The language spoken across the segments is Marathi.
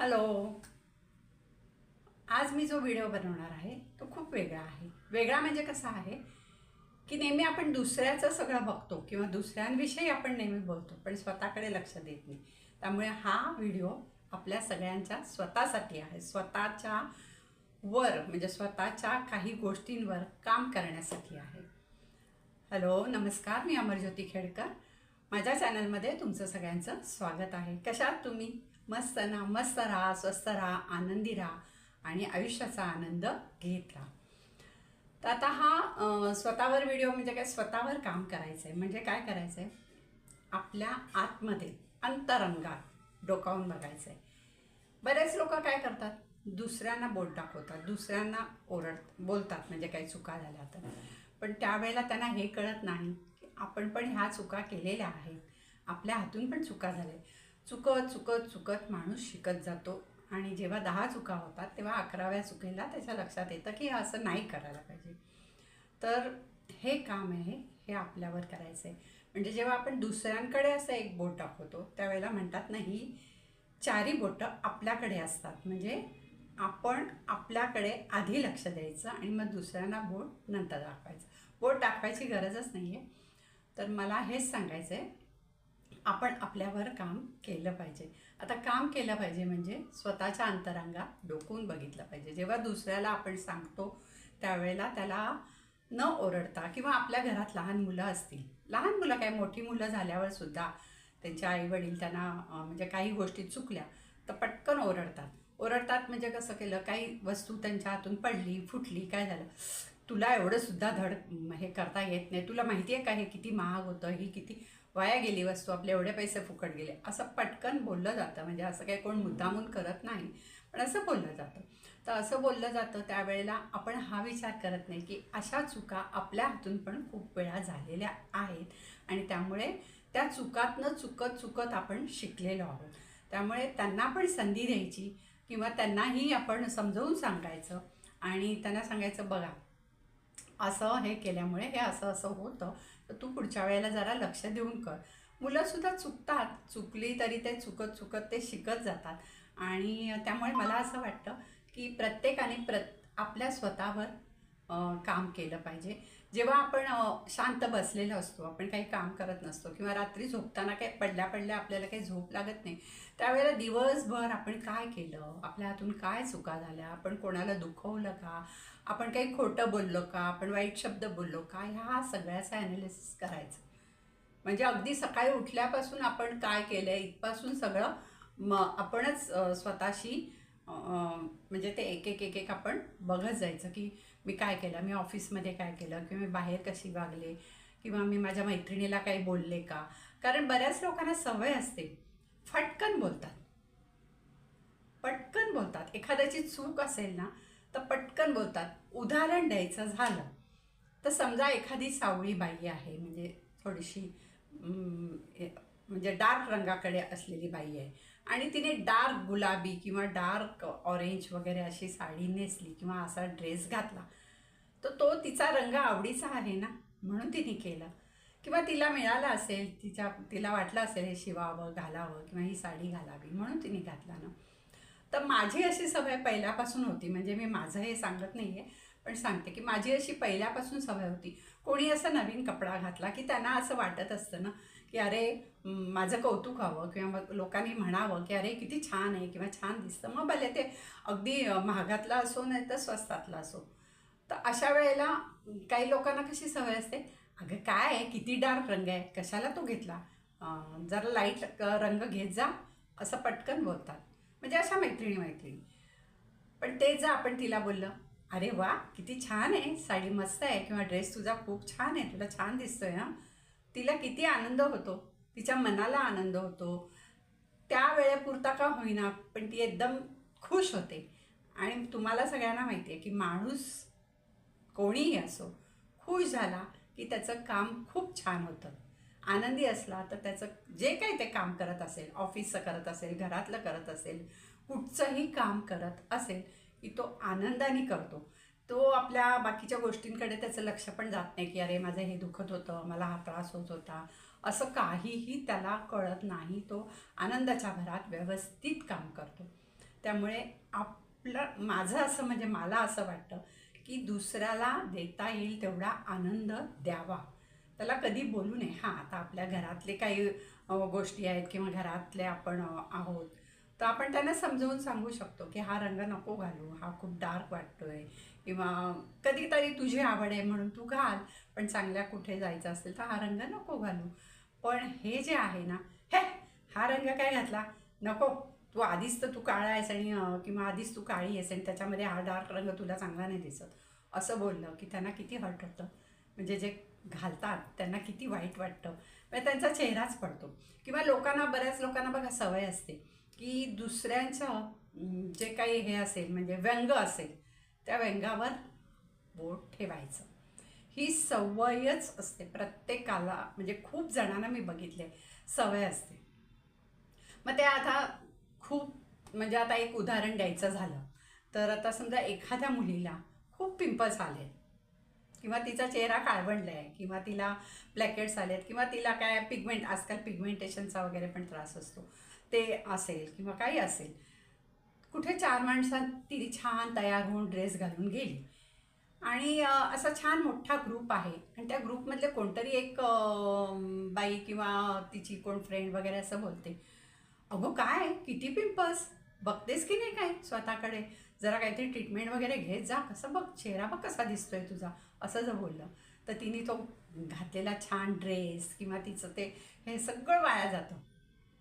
हॅलो. आज मी जो व्हिडिओ बनवणार आहे तो खूप वेगळा आहे. वेगळा म्हणजे कसा आहे की नेहमी आपण दुसऱ्याचं सगळं बघतो किंवा दुसऱ्यांविषयी आपण नेहमी बोलतो, पण स्वतःकडे लक्ष देत नाही. त्यामुळे हा व्हिडिओ आपल्या सगळ्यांच्या स्वतःसाठी आहे, स्वतःच्या वर म्हणजे स्वतःच्या काही गोष्टींवर काम करण्यासाठी आहे. हॅलो, नमस्कार. मी अमरज्योती खेडकर. माझ्या चॅनलमध्ये तुमचं सगळ्यांचं स्वागत आहे. कशा आहात तुम्ही? मस्त ना? मस्त राहा, स्वस्थ राहा, आनंदी राहा आणि आयुष्याचा आनंद घेत राहा. तर आता हा स्वतःवर व्हिडिओ म्हणजे काय, स्वतःवर काम करायचं आहे. म्हणजे काय करायचं आहे, आपल्या आतमध्ये अंतरंगात डोकावून बघायचं आहे. बरेच लोक काय करतात, दुसऱ्यांना बोट दाखवतात, दुसऱ्यांना बोलतात म्हणजे काही चुका झाल्या तर. पण त्यावेळेला त्यांना हे कळत नाही की आपण पण ह्या चुका केलेल्या आहेत, आपल्या हातून पण चुका झाल्या. चुकत चुकत चुकत माणूस शिकत जातो आणि जेव्हा 10 चुका होतात तेव्हा 11व्या चुकीला त्याच्या लक्षात येतं की असं नाही करायला पाहिजे. तर हे काम आहे, हे आपल्यावर करायचं आहे. म्हणजे जेव्हा आपण दुसऱ्यांकडे असं एक बोट दाखवतो त्यावेळेला म्हणतात ना, ही चारी बोटं आपल्याकडे असतात. म्हणजे आपण आपल्याकडे आधी लक्ष द्यायचं आणि मग दुसऱ्यांना बोट नंतर दाखवायचं. बोट दाखवायची गरजच नाही आहे. तर मला हेच सांगायचं आहे, आपण आपल्यावर काम केलं पाहिजे. आता काम केलं पाहिजे म्हणजे स्वतःच्या अंतरंगात डोकून बघितलं पाहिजे. जेव्हा दुसऱ्याला आपण सांगतो त्यावेळेला त्याला न ओरडता, किंवा आपल्या घरात लहान मुलं असतील, लहान मुलं काय मोठी मुलं झाल्यावर सुद्धा त्यांचे आईवडील त्यांना म्हणजे काही गोष्टी चुकल्या तर पटकन ओरडतात म्हणजे कसं केलं, काही वस्तू त्यांच्या हातून पडली, फुटली, काय झालं, तुला एवढं सुद्धा धड हे करता येत नाही, तुला माहिती आहे का हे किती महाग होतं, ही किती वाया गेली वस्तू, आपले एवढे पैसे फुकट गेले, असं पटकन बोललं जातं. म्हणजे असं काही कोण मुद्दामून करत नाही, पण असं बोललं जातं. तर असं बोललं जातं त्यावेळेला आपण हा विचार करत नाही की अशा चुका आपल्या हातून पण खूप वेळा झालेल्या आहेत आणि त्यामुळे त्या चुकातनं चुकत चुकत आपण शिकलेलो आहोत. त्यामुळे त्यांना पण संधी द्यायची किंवा त्यांनाही आपण समजावून सांगायचं आणि त्यांना सांगायचं, बघा असं हे केल्यामुळे हे असं असं होतं, तर तू पुढच्या वेळेला जरा लक्ष देऊन कर. मुलंसुद्धा चुकतात, चुकली तरी ते चुकत चुकत ते शिकत जातात. आणि त्यामुळे मला असं वाटतं की प्रत्येकाने आपल्या स्वतःवर काम केलं पाहिजे. जेव्हा आपण शांत बसलेलो असतो, आपण काही काम करत नसतो किंवा रात्री झोपताना काही पडल्या पडल्या आपल्याला काही झोप लागत नाही, त्यावेळेला दिवसभर आपण काय केलं, आपल्या हातून काय चुका झाल्या, आपण कोणाला दुखवलं का, आपण काही खोटं बोललो का, आपण वाईट शब्द बोललो का, ह्या सगळ्याचं ॲनालिसिस करायचं. म्हणजे अगदी सकाळी उठल्यापासून आपण काय केलं आहे इथपासून सगळं आपणच स्वतःशी म्हणजे ते एक एक एक एक आपण बघत जायचं की मी काय केलं, मी ऑफिसमध्ये काय केलं, किंवा मी बाहेर कशी वागले, किंवा मी माझ्या मैत्रिणीला काही बोलले का. कारण बऱ्याच लोकांना सवय असते, फटकन बोलतात, पटकन बोलतात. एखाद्याची चूक असेल ना तर पटकन बोलतात. उदाहरण द्यायचं झालं तर समजा एखादी सावळी बाई आहे, म्हणजे थोडीशी म्हणजे डार्क रंगाकडे असलेली बाई आहे आणि तिने डार्क गुलाबी किंवा डार्क ऑरेंज वगैरे अशी साडी नेसली किंवा असा ड्रेस घातला, तर तो तिचा रंग आवडीचा आहे ना, म्हणून तिने केलं. किंवा तिला मिळालं असेल, तिला वाटलं असेल हे शिवावं, घालावं किंवा ही साडी घालावी म्हणून तिने घातला ना. तर माझी अशी सवय पहिल्यापासून होती, म्हणजे मी माझं हे सांगत नाही आहे पण सांगते की माझी अशी पहिल्यापासून सवय होती. कोणी असा नवीन कपडा घातला की त्यांना असं वाटत असतं ना की अरे माझं कौतुक व्हावं किंवा मग लोकांनी म्हणावं की अरे किती छान आहे किंवा छान दिसतं, मग भले ते अगदी महागातला असो नाही तर स्वस्तातला असो. तर अशा वेळेला काही लोकांना कशी सवय असते, अगं काय आहे, किती डार्क रंग आहे, कशाला तो घेतला, जरा लाईट रंग घेत जा, असं पटकन बोलतात. म्हणजे अशा मैत्रिणी. पण ते जर आपण तिला बोललं, अरे वा किती छान आहे, साडी मस्त आहे किंवा ड्रेस तुझा खूप छान आहे, तुला छान दिसतोय हां, तिला किती आनंद होतो, तिच्या मनाला आनंद होतो. त्या वेळेपुरता का होईना पण ती एकदम खुश होते. आणि तुम्हाला सगळ्यांना माहिती आहे की माणूस कोणीही असो, खुश झाला की त्याचं काम खूप छान होतं. आनंदी असला तर त्याचं जे काही ते काम करत असेल, ऑफिसचं करत असेल, घरातलं करत असेल, कुठचंही काम करत असेल की तो आनंदाने करतो. तो आपल्या बाकीच्या गोष्टींकडे त्याचं लक्ष पण जात नाही की अरे माझं हे दुखत होतं, मला हा त्रास होत होता, असं काहीही त्याला कळत नाही. तो आनंदाच्या भरात व्यवस्थित काम करतो. त्यामुळे माझं असं म्हणजे मला असं वाटतं की दुसऱ्याला देता येईल तेवढा आनंद द्यावा, त्याला कधी बोलू नये. हां, आता आपल्या घरातले काही गोष्टी आहेत किंवा घरातले आपण आहोत, तर आपण त्यांना समजावून सांगू शकतो की हा रंग नको घालू, हा खूप डार्क वाटतोय, किंवा कधीतरी तुझी आवड आहे म्हणून तू घाल, पण चांगल्या कुठे जायचं असेल तर हा रंग नको घालू. पण हे जे आहे ना, हे हा रंग काय घातला, नको, तू आधीच तर तू काळा आहेस आणि किंवा आधीच तू काळी आहेस आणि त्याच्यामध्ये हा डार्क रंग तुला चांगला नाही दिसत, असं बोललं की त्यांना किती हर्ट होतं. म्हणजे जे घालतात त्यांना किती वाईट वाटतं, म्हणजे त्यांचा चेहराच पडतो. किंवा लोकांना, बऱ्याच लोकांना बघा सवय असते की दुसऱ्यांचं जे काही हे असेल म्हणजे व्यंग असेल त्या व्यंगावर बोट ठेवायचं. ही सवयच असते प्रत्येकाला, म्हणजे खूप जणांना मी बघितले सवय असते. मग ते आता खूप, म्हणजे आता एक उदाहरण द्यायचं झालं तर आता समजा एखाद्या मुलीला खूप पिंपल्स आले किंवा तिचा चेहरा काळवंडला आहे किंवा तिला ब्लॅकेट्स आलेत किंवा तिला काय पिगमेंट, आजकाल पिगमेंटेशनचा वगैरे पण त्रास असतो, ते असेल किंवा काही असेल, कुठे चार माणसात ती छान तयार होऊन ड्रेस घालून गेली आणि असा छान मोठा ग्रुप आहे आणि त्या ग्रुपमधले कोणतरी एक बाई किंवा तिची कोण फ्रेंड वगैरे असं बोलते, अगो काय किती पिंपल्स, बघतेस की नाही काय स्वतःकडे, जरा काहीतरी ट्रीटमेंट वगैरे घेत जा, कसं बघ चेहरा बघ कसा दिसतोय तुझा, असं जर बोललं तर तिने तो घातलेला छान ड्रेस किंवा तिचं ते हे सगळं वाया जातं.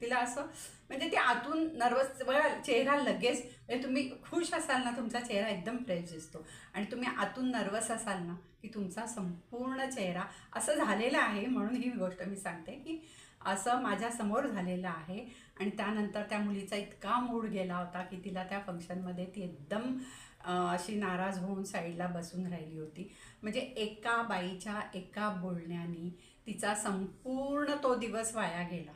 तिला असं म्हणजे ती आतून नर्वस, बघा चेहरा लगेच, म्हणजे तुम्ही खुश असाल ना तुमचा चेहरा एकदम फ्रेश दिसतो आणि तुम्ही आतून नर्वस असाल ना की तुमचा संपूर्ण चेहरा असं झालेला आहे. म्हणून ही गोष्ट मी सांगते की असं माझ्यासमोर झालेलं आहे आणि त्यानंतर त्या मुलीचा इतका मूड गेला होता की तिला त्या फंक्शनमध्ये ती एकदम अशी नाराज होऊन साईडला बसून राहिली होती. म्हणजे एका बाईच्या एका बोलण्याने तिचा संपूर्ण तो दिवस वाया गेला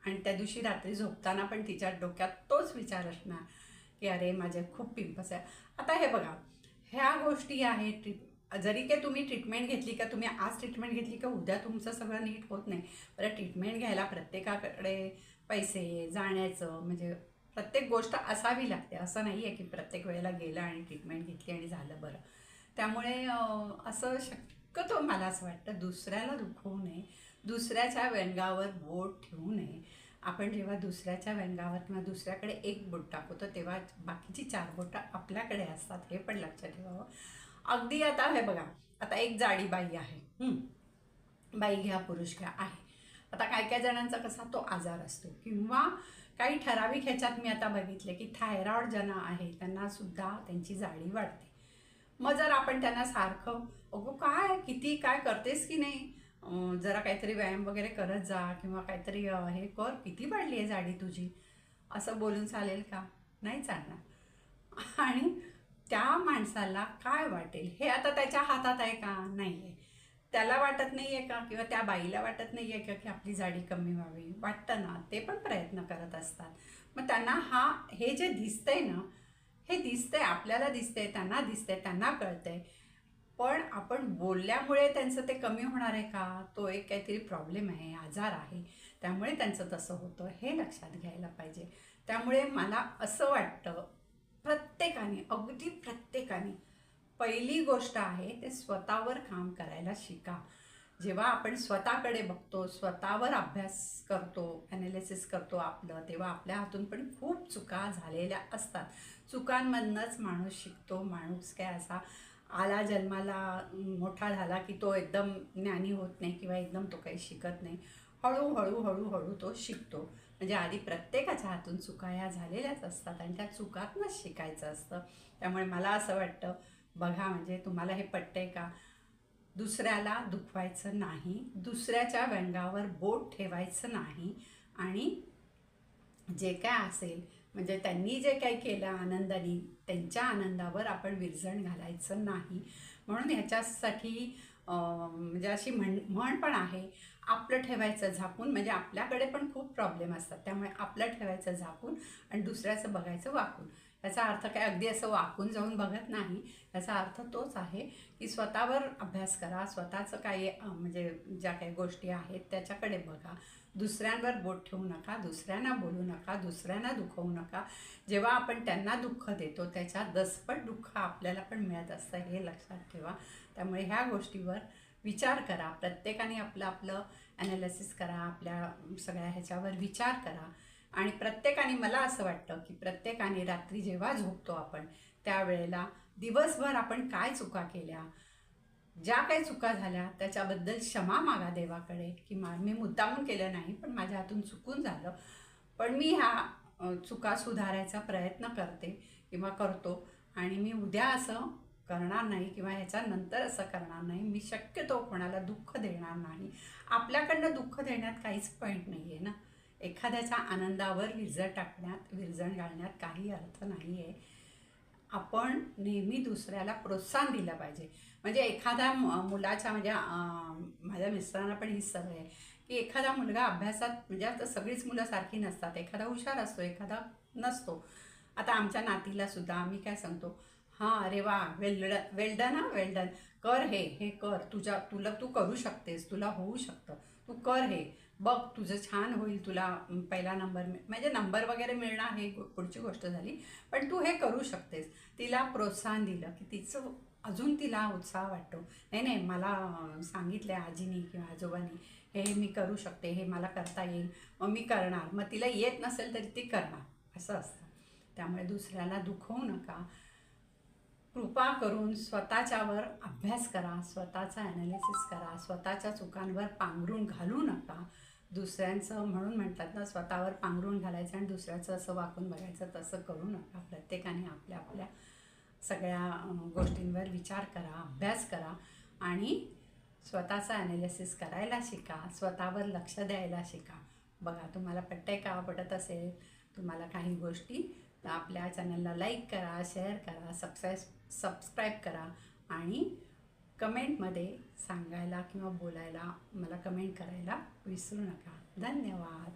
आणि त्या दिवशी रात्री झोपताना पण तिच्या डोक्यात तोच विचार असणार की अरे माझे खूप पिंपल्स आहे. आता हे बघा, ह्या गोष्टी आहेत, जरी काही तुम्ही ट्रीटमेंट घेतली का, तुम्ही आज ट्रीटमेंट घेतली का उद्या तुमचं सगळं नीट होत नाही. बरं, ट्रीटमेंट घ्यायला प्रत्येकाकडे पैसे जाण्याचं म्हणजे प्रत्येक गोष्ट असावी लागते, असं नाही आहे की प्रत्येक वेळेला गेलं आणि ट्रीटमेंट घेतली आणि झालं बरं. त्यामुळे असं शक्यतो मला असं वाटतं दुसऱ्याला दुखवू नये, दुसऱ्याच्या व्यंगावर बोट ठेवू नये. आपण जेव्हा दुसऱ्याच्या व्यंगावर किंवा दुसऱ्याकडे एक बोट टाकतो तेव्हा बाकीची 4 बोटं आपल्याकडे असतात, हे पण लक्षात ठेवावं. अगदी आता हे बघा, आता एक जाडी बाई आहे, बाई घ्या पुरुष घ्या आहे, आता काय काय जणांचा कसा तो आजार असतो किंवा काही ठराविक ह्याच्यात मी आता बघितले की थायरॉइड ज्यांना आहे त्यांना सुद्धा त्यांची जाडी वाढते. मग जर आपण त्यांना सारखं अगो काय किती काय करतेस की नाही, जरा काहीतरी व्यायाम वगैरे करत जा किंवा काहीतरी हे कर, किती वाढली आहे जाडी तुझी, असं बोलून चालेल का? नाही चालणार. आणि त्या माणसाला काय वाटेल हे आता त्याच्या हातात आहे का? नाही आहे. त्याला वाटत नाही आहे का किंवा त्या बाईला वाटत नाही आहे का की आपली जाडी कमी व्हावी? वाटतं ना, ते पण प्रयत्न करत असतात. मग त्यांना हे जे दिसतंय ना, हे दिसतंय, आपल्याला दिसतंय, त्यांना दिसतंय, त्यांना कळतंय, पण आपण बोलल्यामुळे त्यांचं ते कमी होणार आहे का? तो एक काहीतरी प्रॉब्लेम आहे, आजार आहे, त्यामुळे त्यांचं तसं होतं, हे लक्षात घ्यायला पाहिजे. त्यामुळे मला असं वाटतं प्रत्येकाने, अगदी प्रत्येकाने, पहिली गोष्ट आहे ते स्वतःवर काम करायला शिका. जेव्हा आपण स्वतःकडे बघतो, स्वतःवर अभ्यास करतो, ॲनालिसिस करतो आपलं, तेव्हा आपल्या हातून पण खूप चुका झालेल्या असतात. चुकांमधनंच माणूस शिकतो. माणूस काय असा आला जन्माला मोठा झाला की तो एकदम ज्ञानी होत नाही किंवा एकदम तो काही शिकत नाही. हळूहळू हळूहळू तो शिकतो. म्हणजे आधी प्रत्येकाच्या हातून चुका ह्या झालेल्याच असतात आणि त्या चुकातनंच शिकायचं असतं. त्यामुळे मला असं वाटतं, बघा म्हणजे तुम्हाला हे पटतंय का? दुसऱ्याला दुखवायचं नाही, दुसऱ्याच्या व्यंगावर बोट ठेवायचं नाही आणि जे काय असेल म्हणजे त्यांनी जे काही केलं आनंदाने, त्यांच्या आनंदावर आपण विरजण घालायचं नाही. म्हणून ह्याच्यासाठी म्हणजे अशी म्हण पण आहे, आपलं ठेवायचं झाकून. म्हणजे आपल्याकडे पण खूप प्रॉब्लेम असतात, त्यामुळे आपलं ठेवायचं झाकून आणि दुसऱ्याचं बघायचं वाकून. याचा अर्थ काय अगदी असं वाकून जाऊन बघत नाही. याचा अर्थ तोच आहे की स्वतःवर अभ्यास करा, स्वतःचं काही म्हणजे ज्या काही गोष्टी आहेत त्याच्याकडे बघा. दुसऱ्यांवर बोट ठेवू नका, दुसऱ्यांना बोलू नका, दुसऱ्यांना दुखवू नका. जेव्हा आपण त्यांना दुःख देतो त्याच्या दसपट दुःख आपल्याला पण मिळत असतं, हे लक्षात ठेवा. त्यामुळे ह्या गोष्टीवर विचार करा. प्रत्येकाने आपलं आपलं ॲनालिसिस करा, आपल्या सगळ्या ह्याच्यावर विचार करा. आणि प्रत्येकाने, मला असं वाटतं की प्रत्येकाने रात्री जेव्हा झोपतो आपण त्यावेळेला दिवसभर आपण काय चुका केल्या, ज्या काही चुका झाल्या त्याच्याबद्दल क्षमा मागा देवाकडे, की मी मुद्दामून केलं नाही पण माझ्या हातून चुकून झालं, पण मी ह्या चुका सुधारायचा प्रयत्न करते किंवा करतो आणि मी उद्या असं करणार नाही किंवा ह्याच्यानंतर असं करणार नाही. मी शक्यतो कोणाला दुःख देणार नाही. आपल्याकडनं दुःख देण्यात काहीच पॉईंट नाही आहे ना. एखाद्याच्या आनंदावर विरजण घालण्यात काही अर्थ नाही आहे. आपण नेहमी दुसऱ्याला प्रोत्साहन दिलं पाहिजे. म्हणजे एखाद्या मुलाच्या, म्हणजे माझ्या मिस्टरांना पण हीच सवय आहे की एखादा मुलगा अभ्यासात, म्हणजे आता सगळीच मुलं सारखी नसतात, एखादा हुशार असतो एखादा नसतो. आता आमच्या नातीला सुद्धा आम्ही काय सांगतो, हां अरे वा, वेल डन हां, वेल डन, कर हे कर, तुला तू करू शकतेस, तुला होऊ शकतं, तू कर हे, बघ तुझं छान होईल, तुला पहिला नंबर म्हणजे नंबर वगैरे मिळणं हे पुढची गोष्ट झाली, पण तू हे करू शकतेस. तिला प्रोत्साहन दिलं की तिचं अजून तिला उत्साह वाटतो. नाही मला सांगितलं आहे आजीनी किंवा आजोबांनी, हे मी करू शकते, हे मला करता येईल, मग मी करणार. मग तिला येत नसेल तरी ती करणार, असं असतं. त्यामुळे दुसऱ्याला दुखवू नका. कृपा करून स्वतःच्यावर अभ्यास करा, स्वतःचा ॲनालिसिस करा, स्वतःच्या चुकांवर पांघरून घालू नका. दुसऱ्यांचं म्हणून म्हणतात ना, स्वतःवर पांघरून घालायचं आणि दुसऱ्याचं असं वाकून बघायचं, तसं करू नका. प्रत्येकाने आपल्या आपल्या सगळ्या गोष्टींवर विचार करा, अभ्यास करा आणि स्वतःचा ॲनालिसिस करायला शिका, स्वतःवर लक्ष द्यायला शिका. बघा, तुम्हाला पटतंय का? पटत असेल तुम्हाला काही गोष्टी तर आपल्या चॅनलला लाईक करा, शेअर करा, सबस्क्राईब करा आणि कमेंटमध्ये सांगायला किंवा बोलायला, मला कमेंट करायला विसरू नका. धन्यवाद.